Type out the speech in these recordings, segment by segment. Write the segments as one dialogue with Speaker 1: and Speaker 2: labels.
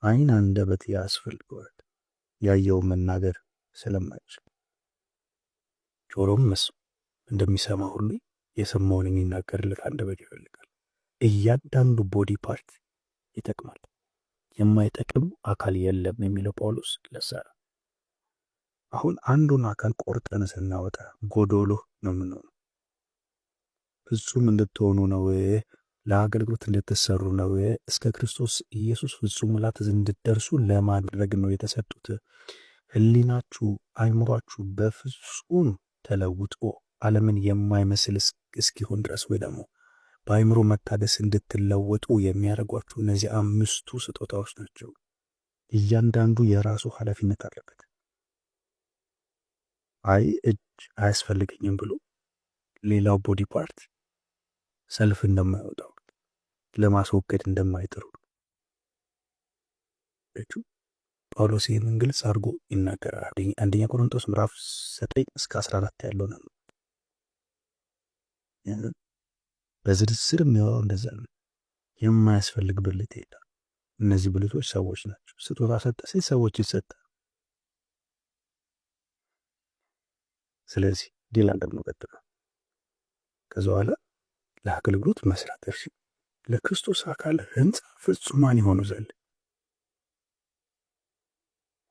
Speaker 1: ዓይን አንደበት ያስፈልገዋል ያየው መናገር ስለማይችል፣ ጆሮም እንደሚሰማ ሁሉ የሰማውን የሚናገርለት አንደበት ይፈልጋል። እያንዳንዱ ቦዲ ፓርት ይጠቅማል። የማይጠቅም አካል የለም የሚለው ጳውሎስ ለዛ ነው። አሁን አንዱን አካል ቆርጠን ስናወጣ ጎዶሎ ነው የምንሆነው። ፍጹም እንድትሆኑ ነው፣ ለአገልግሎት እንድትሰሩ ነው፣ እስከ ክርስቶስ ኢየሱስ ፍጹም ሙላት እንድትደርሱ ለማድረግ ነው የተሰጡት። ሕሊናችሁ አይምሯችሁ በፍጹም ተለውጦ ዓለምን የማይመስል እስኪሆን ድረስ ወይ ደግሞ በአይምሮ መታደስ እንድትለወጡ የሚያደርጓችሁ እነዚህ 5ቱ ስጦታዎች ናቸው። እያንዳንዱ የራሱ ኃላፊነት አለበት። አይ እጅ አያስፈልገኝም ብሎ ሌላው ቦዲ ፓርት ሰልፍ እንደማይወጣው ለማስወገድ እንደማይጥሩ ጳውሎስ ይህንን ግልጽ አድርጎ ይናገራል። አንደኛ ቆሮንቶስ ምዕራፍ 9-14 ያለው ነው። በዝርዝር የሚያወራው እንደዛ ነው። የማያስፈልግ ብልት የለም። እነዚህ ብልቶች ሰዎች ናቸው። ስጦታ ሰጠ ሲል ሰዎች ይሰጣል። ስለዚህ ሌላ ደግሞ ቀጥለው ከዛ በኋላ ለአገልግሎት መስራት እርሺ ለክርስቶስ አካል ሕንጻ ፍጹማን ይሆኑ ዘንድ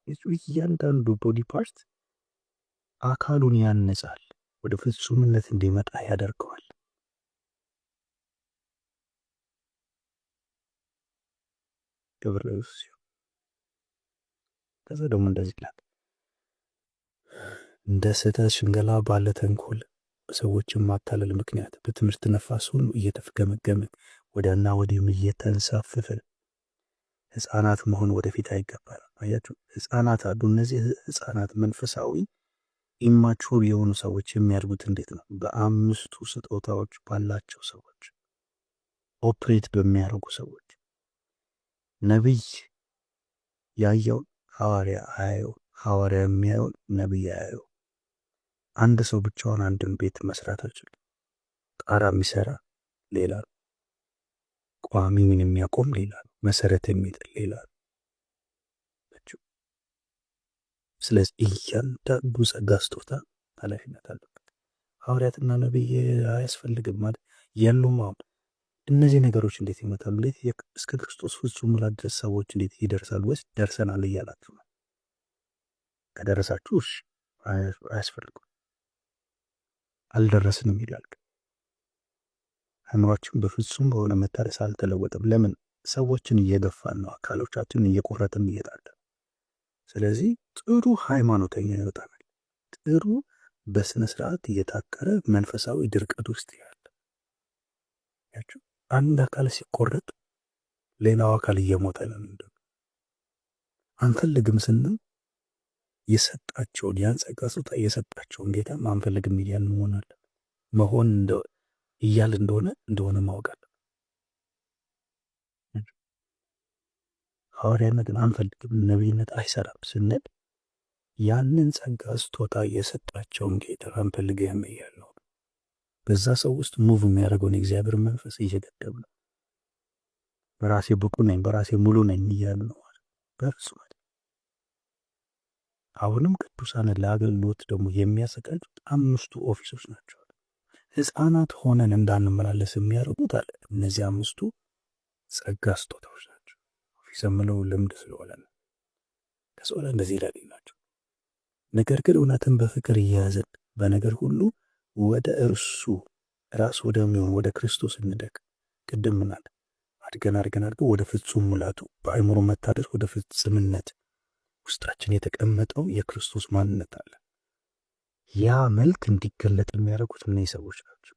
Speaker 1: እያንዳንዱ ቦዲ ፓርት አካሉን ያነጻል፣ ወደ ፍጹምነት እንዲመጣ ያደርገዋል። ክብር ለኢየሱስ ይሁን። ከዛ ደግሞ እንደዚህ ይላል፣ እንደ ስህተት ሽንገላ ባለ ተንኮል ሰዎችን ማታለል ምክንያት በትምህርት ነፋስ ሁሉ እየተፍገመገምን ወዲያና ወዲህም እየተንሳፈፍን ሕፃናት መሆን ወደፊት አይገባንም። አያችሁ፣ ሕፃናት አሉ። እነዚህ ሕፃናት መንፈሳዊ ኢማቹር የሆኑ ሰዎች የሚያድጉት እንዴት ነው? በ5ቱ ስጦታዎች ባላቸው ሰዎች፣ ኦፕሬት በሚያደርጉ ሰዎች። ነቢይ ያየውን ሐዋርያ አያየው፣ ሐዋርያ የሚያየውን ነቢይ አያየው። አንድ ሰው ብቻውን አንድን ቤት መስራት አይችልም። ጣራ የሚሰራ ሌላ ነው፣ ቋሚውን የሚያቆም ሌላ ነው፣ መሰረት የሚጥል ሌላ ነው። ስለዚህ እያንዳንዱ ጸጋ ስጦታ ኃላፊነት አለበት። ሐዋርያትና ነቢይ አያስፈልግም ማለት የሉም። አሁን እነዚህ ነገሮች እንዴት ይመጣሉ? እንዴት እስከ ክርስቶስ ፍጹም ሙላት ድረስ ሰዎች እንዴት ይደርሳሉ? ወይስ ደርሰናል እያላችሁ ነው? ከደረሳችሁ እሺ አያስፈልጉም። አልደረስንም ይላል። አእምሯችን በፍጹም በሆነ መታደስ አልተለወጠም። ለምን? ሰዎችን እየገፋን ነው፣ አካሎቻችንን እየቆረጥን እየጣለን። ስለዚህ ጥሩ ሃይማኖተኛ ይወጣናል። ጥሩ በስነ ስርዓት እየታከረ መንፈሳዊ ድርቀት ውስጥ ያለ ያቸው አንድ አካል ሲቆረጥ ሌላው አካል እየሞተ ነው። እንደው አንፈልግም ስንል የሰጣቸውን ያን ጸጋ ስጦታ የሰጣቸውን ጌታ አንፈልግም እያልን መሆን አለ መሆን እያል እንደሆነ ማወቅ አለ። ሐዋርያነትን አንፈልግም፣ ነቢይነት አይሰራም ስንል ያንን ጸጋ ስጦታ የሰጣቸውን ጌታ አንፈልግም እያልን ነው። በዛ ሰው ውስጥ ሙቭ የሚያደርገውን የእግዚአብሔር መንፈስ እየገደብ ነው። በራሴ ብቁ ነኝ፣ በራሴ ሙሉ ነኝ እያሉ ነው ማለት በእርሱ ማለት። አሁንም ቅዱሳንን ለአገልግሎት ደግሞ የሚያዘጋጁት 5ቱ ኦፊሶች ናቸው። ሕፃናት ሆነን እንዳንመላለስ የሚያደርጉት አለ እነዚህ 5ቱ ጸጋ ስጦታዎች ናቸው። ኦፊስ የምለው ልምድ ስለሆነ ነው። ከዛ በኋላ እንደዚህ ይላል ናቸው። ነገር ግን እውነትን በፍቅር እየያዘን በነገር ሁሉ ወደ እርሱ ራስ ወደሚሆን ወደ ክርስቶስ እንደግ። ቅድም ምናል አድገን ወደ ፍጹም ሙላቱ በአእምሮ መታደስ ወደ ፍጽምነት ውስጣችን የተቀመጠው የክርስቶስ ማንነት አለ። ያ መልክ እንዲገለጥ የሚያደርጉት እነዚህ ሰዎች ናቸው።